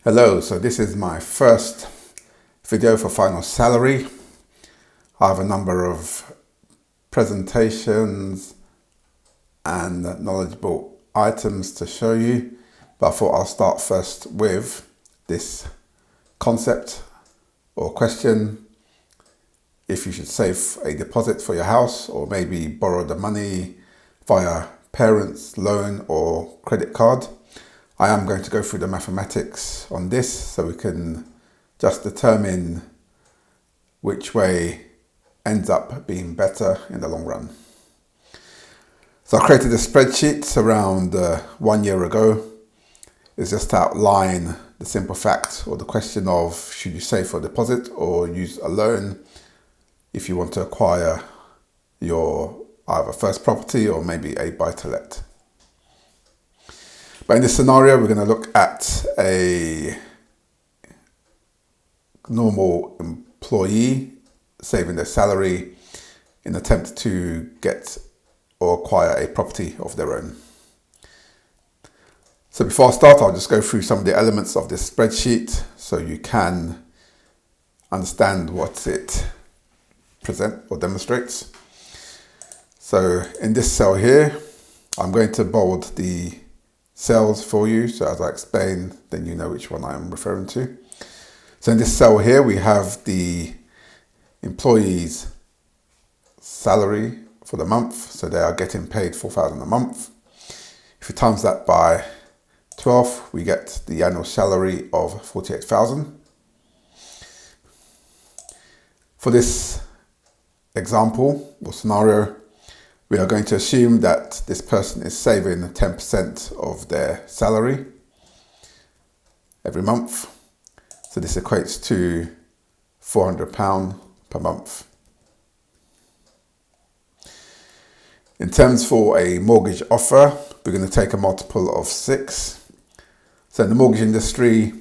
Hello, so this is my first video for final salary. I have a number of presentations and knowledgeable items to show you, but I thought I'll start first with this concept or question: if you should save a deposit for your house or maybe borrow the money via parents' loan or credit card. I am going to go through the mathematics on this so we can just determine which way ends up being better in the long run. So I created a spreadsheet around 1 year ago. It's just to outline the simple fact or the question of should you save for a deposit or use a loan if you want to acquire your either first property or maybe a buy-to-let. But in this scenario, we're going to look at a normal employee saving their salary in an attempt to get or acquire a property of their own. So before I start, I'll just go through some of the elements of this spreadsheet so you can understand what it presents or demonstrates. So in this cell here, I'm going to bold the cells for you, so as I explain, then you know which one I'm referring to. So in this cell here, we have the employee's salary for the month, so they are getting paid $4,000 a month. If you times that by 12, we get the annual salary of $48,000. For this example or scenario, we are going to assume that this person is saving 10% of their salary every month. So this equates to £400 per month. In terms for a mortgage offer, we're going to take a multiple of 6. So in the mortgage industry,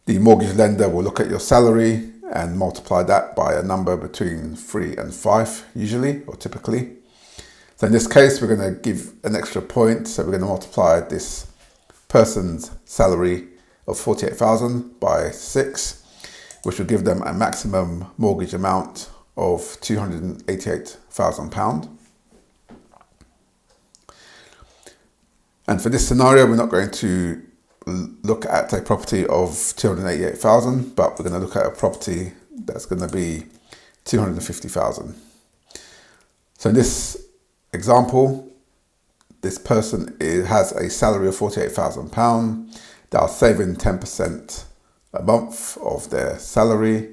the mortgage lender will look at your salary and multiply that by a number between 3 and 5 usually or typically. So in this case, we're going to give an extra point. So we're going to multiply this person's salary of $48,000 by 6, which will give them a maximum mortgage amount of £288,000. And for this scenario, we're not going to look at a property of $288,000, but we're going to look at a property that's going to be $250,000. So in this example, this person has a salary of £48,000. They are saving 10% a month of their salary,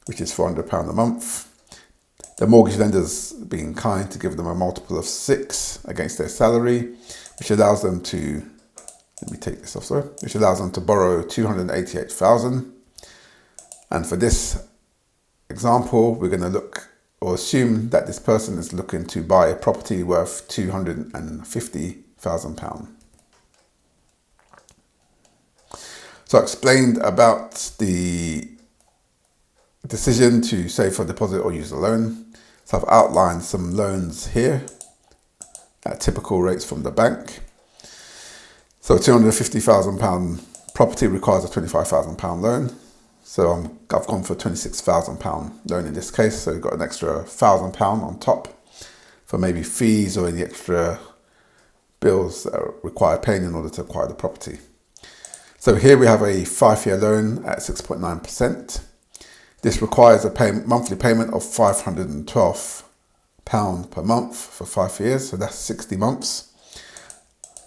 which is £400 a month. The mortgage lender's being kind to give them a multiple of 6 against their salary, which allows them to, which allows them to borrow $288,000. And for this example, we're going to look or assume that this person is looking to buy a property worth £250,000. So I explained about the decision to save for a deposit or use a loan. So I've outlined some loans here at typical rates from the bank. So a £250,000 property requires a £25,000 loan. So I've gone for a £26,000 loan in this case. So we've got an extra £1,000 on top for maybe fees or any extra bills that require paying in order to acquire the property. So here we have a 5-year loan at 6.9%. This requires a monthly payment of £512 per month for 5 years. So that's 60 months.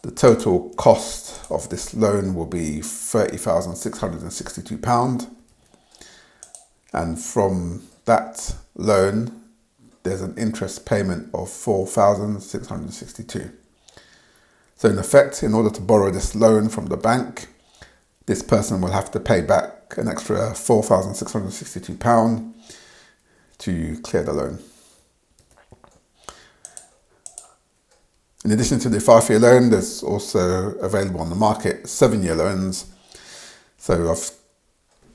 The total cost of this loan will be £30,662. And from that loan, there's an interest payment of £4,662. So in effect, in order to borrow this loan from the bank, this person will have to pay back an extra £4,662 to clear the loan. In addition to the 5-year loan, there's also available on the market 7-year loans. So I've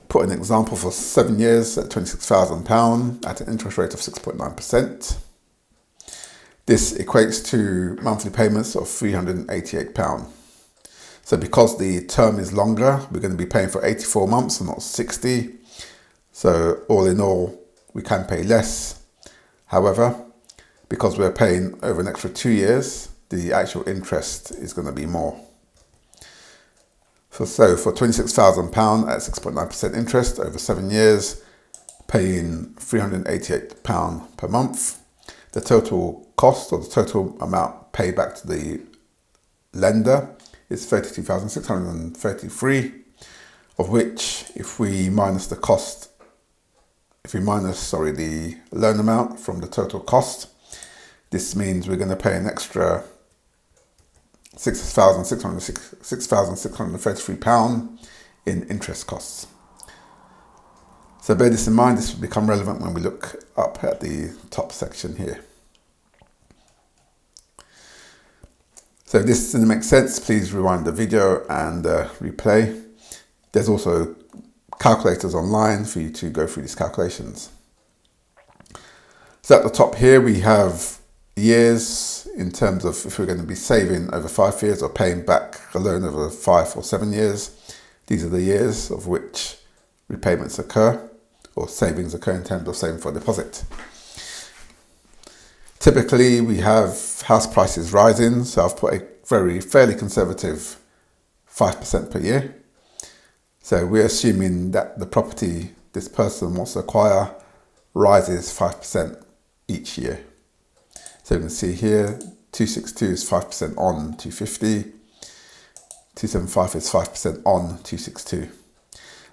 put an example for 7 years at £26,000 at an interest rate of 6.9%. This equates to monthly payments of £388. So because the term is longer, we're going to be paying for 84 months and not 60. So all in all, we can pay less. However, because we're paying over an extra 2 years, the actual interest is going to be more. So for £26,000 at 6.9% interest over 7 years, paying £388 per month, the total cost or the total amount paid back to the lender is £32,633, of which if we minus the loan amount from the total cost, this means we're going to pay an extra £6,633 in interest costs. So bear this in mind, this will become relevant when we look up at the top section here. So if this didn't make sense, please rewind the video and replay. There's also calculators online for you to go through these calculations. So at the top here we have years in terms of if we're going to be saving over 5 years or paying back a loan over 5 or 7 years. These are the years of which repayments occur or savings occur in terms of saving for a deposit. Typically we have house prices rising, so I've put a fairly conservative 5% per year. So we're assuming that the property this person wants to acquire rises 5% each year. So you can see here, 262 is 5% on 250, 275 is 5% on 262.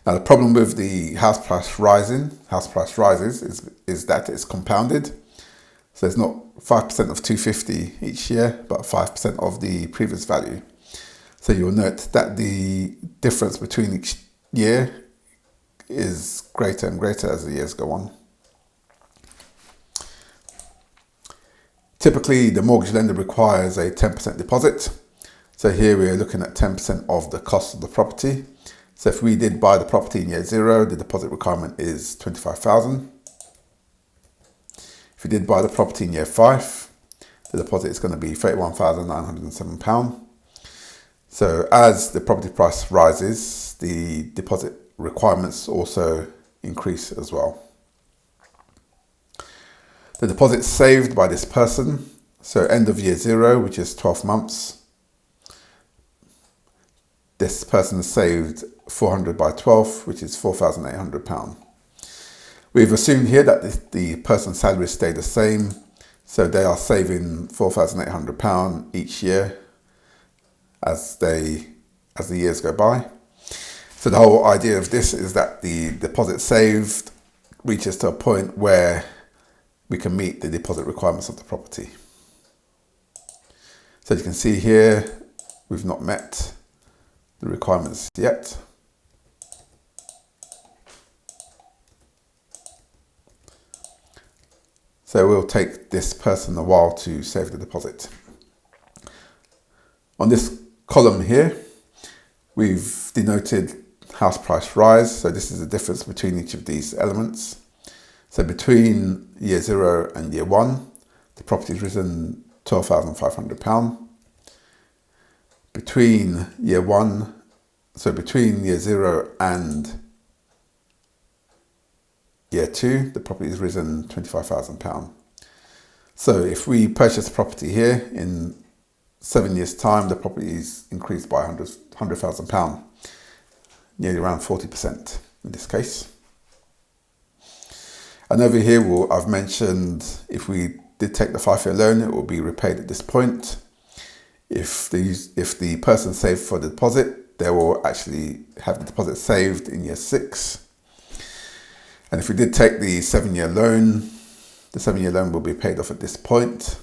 Now the problem with the house price rises is that it's compounded. So it's not 5% of 250 each year, but 5% of the previous value. So you'll note that the difference between each year is greater and greater as the years go on. Typically, the mortgage lender requires a 10% deposit. So here we're looking at 10% of the cost of the property. So if we did buy the property in year 0, the deposit requirement is £25,000. If we did buy the property in year 5, the deposit is going to be £31,907. So as the property price rises, the deposit requirements also increase as well. The deposit saved by this person, so end of year 0, which is 12 months, this person saved 400 by 12, which is £4,800. We've assumed here that the person's salary stayed the same, so they are saving £4,800 each year as the years go by. So the whole idea of this is that the deposit saved reaches to a point where we can meet the deposit requirements of the property. So you can see here, we've not met the requirements yet. So it will take this person a while to save the deposit. On this column here, we've denoted house price rise. So this is the difference between each of these elements. So between year 0 and year 1, the property has risen £12,500. Between year 0 and year 2, the property has risen £25,000. So if we purchase a property here in 7 years' time, the property is increased by £100,000, nearly around 40% in this case. And over here, I've mentioned if we did take the 5-year loan, it will be repaid at this point. If the person saved for the deposit, they will actually have the deposit saved in year 6. And if we did take the 7-year loan, the 7-year loan will be paid off at this point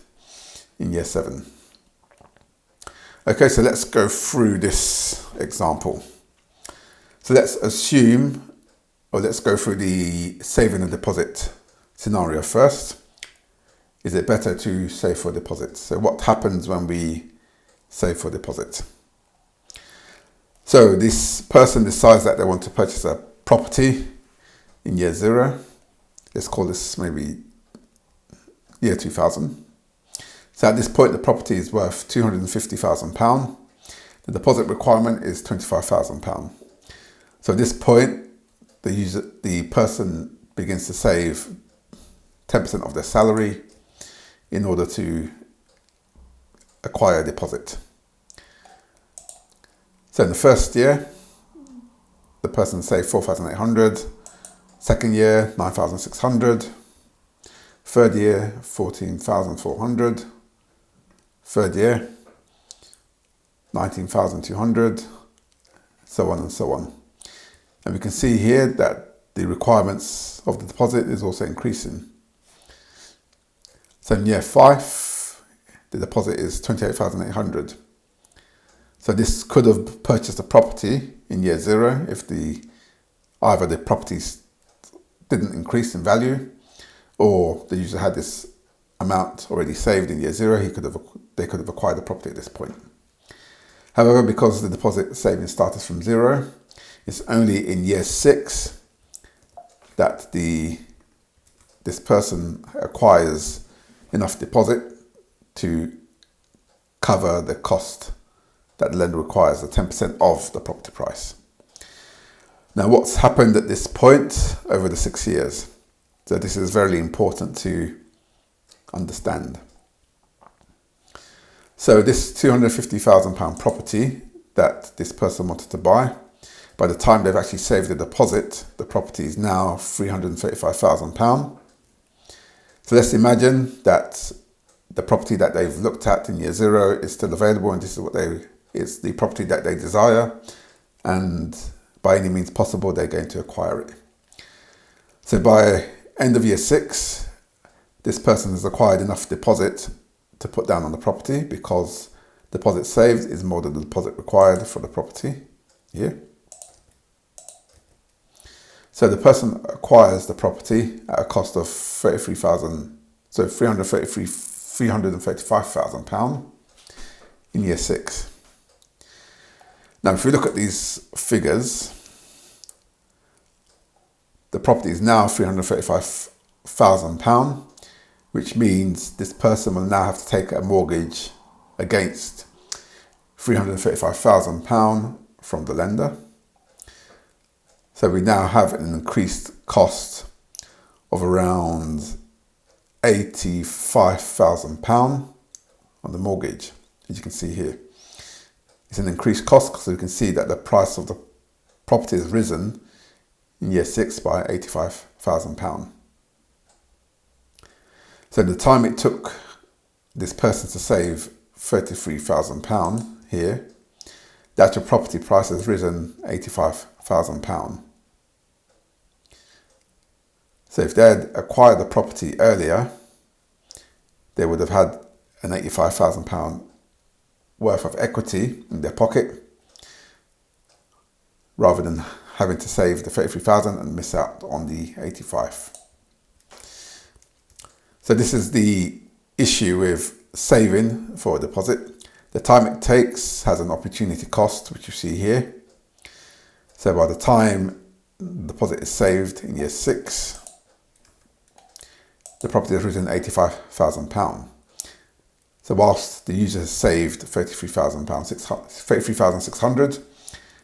in year 7. Okay, so let's go through this example. So let's go through the saving and deposit scenario first. Is it better to save for deposit? So what happens when we save for deposit? So this person decides that they want to purchase a property in year 0. Let's call this maybe year 2000. So at this point, the property is worth £250,000. The deposit requirement is £25,000. So at this point, the person begins to save 10% of their salary in order to acquire a deposit. So in the first year, the person saved 4,800. Second year, 9,600. Third year, 14,400. Third year, 19,200. So on and so on. And we can see here that the requirements of the deposit is also increasing. So in year 5, the deposit is 28,800. So this could have purchased a property in year 0 if either the properties didn't increase in value, or the user had this amount already saved in year 0. They could have acquired the property at this point. However, because the deposit saving started from 0, it's only in year 6 that this person acquires enough deposit to cover the cost that the lender requires, the 10% of the property price. Now, what's happened at this point over the 6 years? So this is very important to understand. So this £250,000 property that this person wanted to buy, by the time they've actually saved the deposit, the property is now £335,000. So let's imagine that the property that they've looked at in year 0 is still available, and this is it's the property that they desire, and by any means possible they're going to acquire it. So by end of year 6, this person has acquired enough deposit to put down on the property, because deposit saved is more than the deposit required for the property here. So the person acquires the property at a cost of £335,000 in year 6. Now, if we look at these figures, the property is now £335,000, which means this person will now have to take a mortgage against £335,000 from the lender. So we now have an increased cost of around £85,000 on the mortgage, as you can see here. It's an increased cost because we can see that the price of the property has risen in year 6 by £85,000. So the time it took this person to save £33,000 here, the actual property price has risen £85,000. So if they had acquired the property earlier, they would have had an £85,000 worth of equity in their pocket, rather than having to save the £33,000 and miss out on the £85,000. So this is the issue with saving for a deposit. The time it takes has an opportunity cost, which you see here. So by the time the deposit is saved in year 6, the property has risen £85,000. So whilst the user has saved £33,600,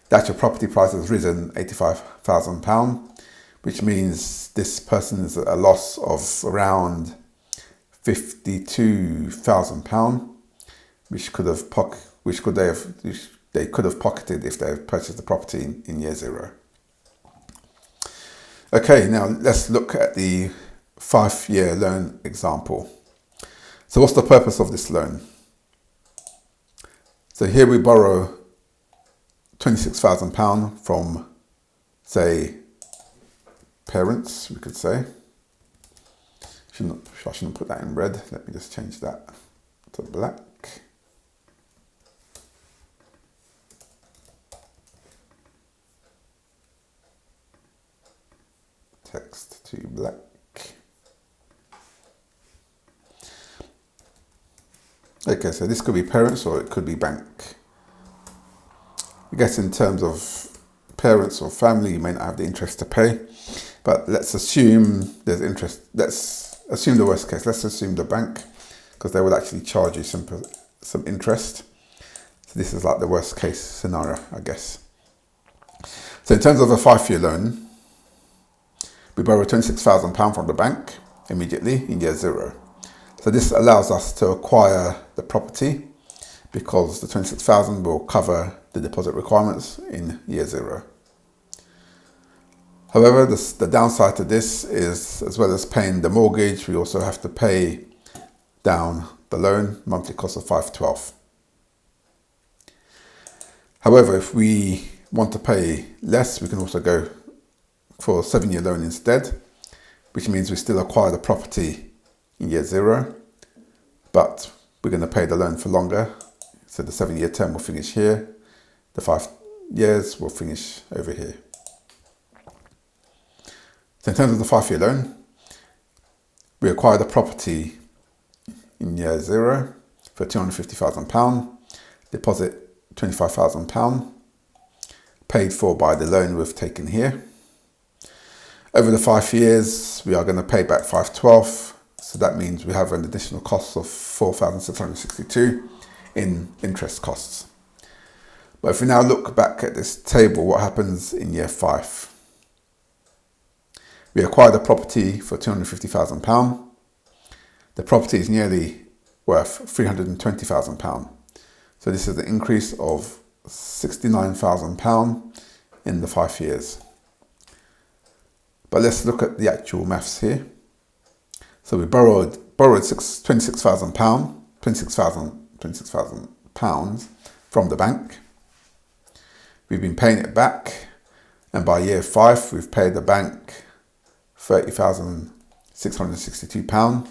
the actual property price has risen £85,000, which means this person is at a loss of around £52,000, which they could have pocketed if they had purchased the property in year 0. Okay, now let's look at the 5-year loan example. So what's the purpose of this loan? So here we borrow £26,000 from, say, parents, we could say. I shouldn't put that in red. Let me just change that to black. Text to black. Okay, so this could be parents or it could be bank. I guess in terms of parents or family, you may not have the interest to pay, but let's assume there's interest. Let's assume the worst case. Let's assume the bank, because they will actually charge you some interest. So So this is like the worst case scenario, I guess. So in terms of a 5-year loan, we borrow £26,000 from the bank immediately in year 0. So this allows us to acquire the property because the 26,000 will cover the deposit requirements in year 0. However, the downside to this is, as well as paying the mortgage, we also have to pay down the loan, monthly cost of £512. However, if we want to pay less, we can also go for a 7-year loan instead, which means we still acquire the property in year 0, but we're going to pay the loan for longer. So the 7-year term will finish here, the 5 years will finish over here. So in terms of the 5-year loan, we acquire the property in year 0 for £250,000, deposit £25,000, paid for by the loan we've taken here. Over the 5 years, we are going to pay back £512, so that means we have an additional cost of £4,662 in interest costs. But if we now look back at this table, what happens in year 5? We acquire the property for £250,000. The property is nearly worth £320,000. So this is an increase of £69,000 in the 5 years. But let's look at the actual maths here. So we borrowed £26,000 from the bank. We've been paying it back, and by year 5 we've paid the bank £30,662,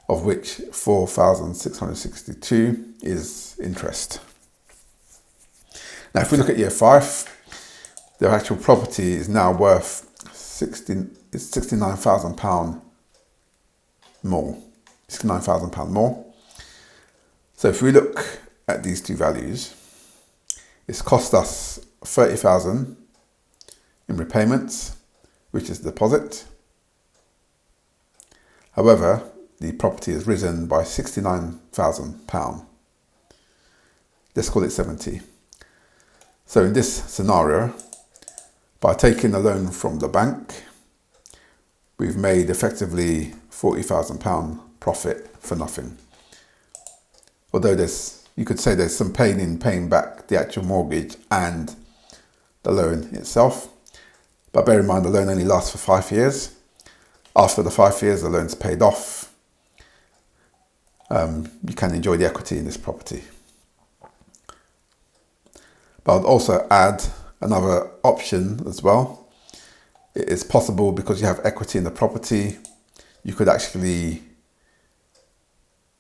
of which £4,662 is interest. Now if we look at year 5, the actual property is now worth £69,000 more. £69,000 more. So if we look at these two values, it's cost us £30,000 in repayments, which is the deposit. However, the property has risen by £69,000. Let's call it 70. So in this scenario, by taking a loan from the bank, we've made effectively £40,000 profit for nothing. Although you could say there's some pain in paying back the actual mortgage and the loan itself. But bear in mind, the loan only lasts for 5 years. After the 5 years, the loan's paid off. You can enjoy the equity in this property. But I'd also add another option as well. It is possible, because you have equity in the property, you could actually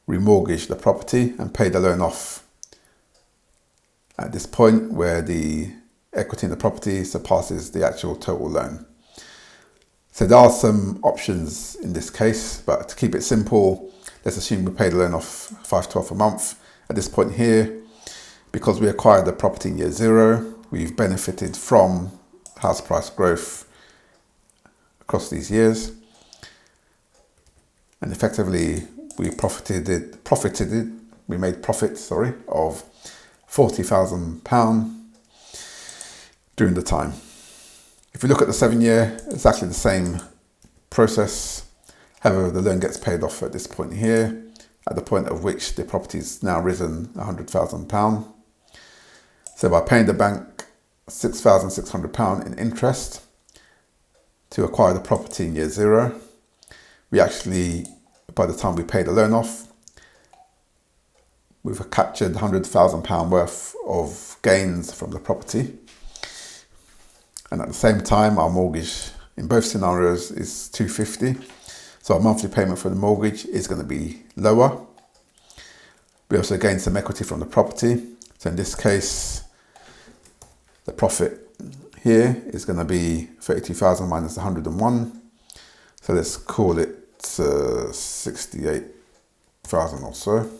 remortgage the property and pay the loan off at this point where the equity in the property surpasses the actual total loan. So there are some options in this case, but to keep it simple, let's assume we pay the loan off £512 a month. At this point here, because we acquired the property in year 0, we've benefited from house price growth across these years, and effectively we made profit of £40,000 during the time. If we look at the 7-year, it's actually the same process. However, the loan gets paid off at this point here, at the point at which the property is now risen £100,000. So by paying the bank £6,600 in interest to acquire the property in year 0, we actually, by the time we pay the loan off, we've captured £100,000 worth of gains from the property. And at the same time, our mortgage in both scenarios is £250. So our monthly payment for the mortgage is going to be lower. We also gain some equity from the property. So in this case, the profit here is going to be 32,000 minus 101. So let's call it 68,000 or so.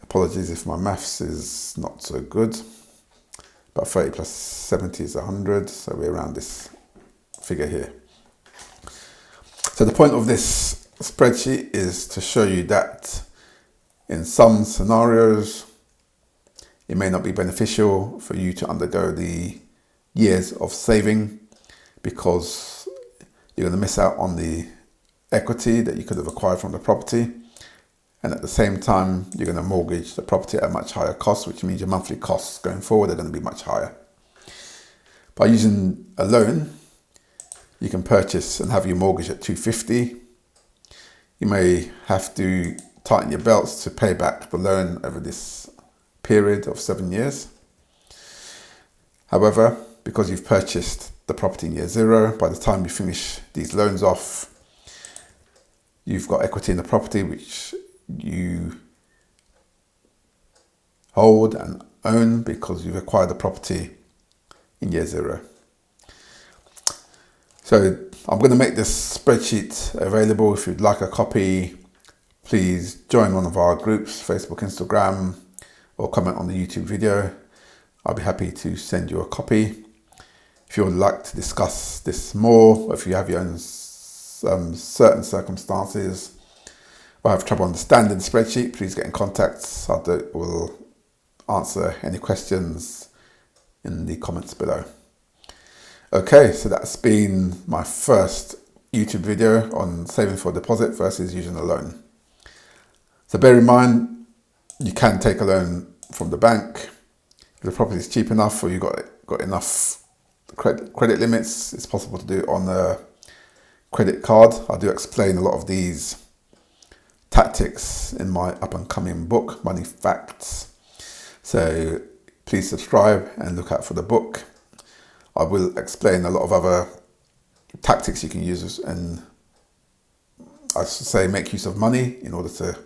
Apologies if my maths is not so good. But 30 plus 70 is 100, so we're around this figure here. So the point of this spreadsheet is to show you that in some scenarios, It may not be beneficial for you to undergo the years of saving because you're going to miss out on the equity that you could have acquired from the property. And at the same time, you're going to mortgage the property at a much higher cost, which means your monthly costs going forward are going to be much higher. By using a loan, you can purchase and have your mortgage at 250. You may have to tighten your belts to pay back the loan over this period of 7 years. However, because you've purchased the property in year zero, by the time you finish these loans off, you've got equity in the property which you hold and own because you've acquired the property in year zero. So I'm going to make this spreadsheet available. If you'd like a copy, please join one of our groups, Facebook, Instagram, or comment on the YouTube video. I'll be happy to send you a copy. If you would like to discuss this more, or if you have your own certain circumstances or have trouble understanding the spreadsheet, please get in contact. I will answer any questions in the comments below. Okay, so that's been my first YouTube video on saving for a deposit versus using a loan. So bear in mind, you can take a loan from the bank. If the property is cheap enough or you've got enough credit limits, it's possible to do it on a credit card. I do explain a lot of these tactics in my up and coming book, Money Facts. So please subscribe and look out for the book. I will explain a lot of other tactics you can use and, I should say, make use of money in order to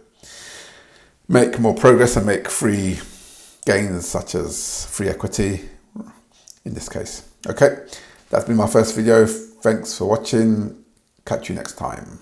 make more progress and make free gains such as free equity in this case. Okay, that's been my first video. Thanks for watching. Catch you next time.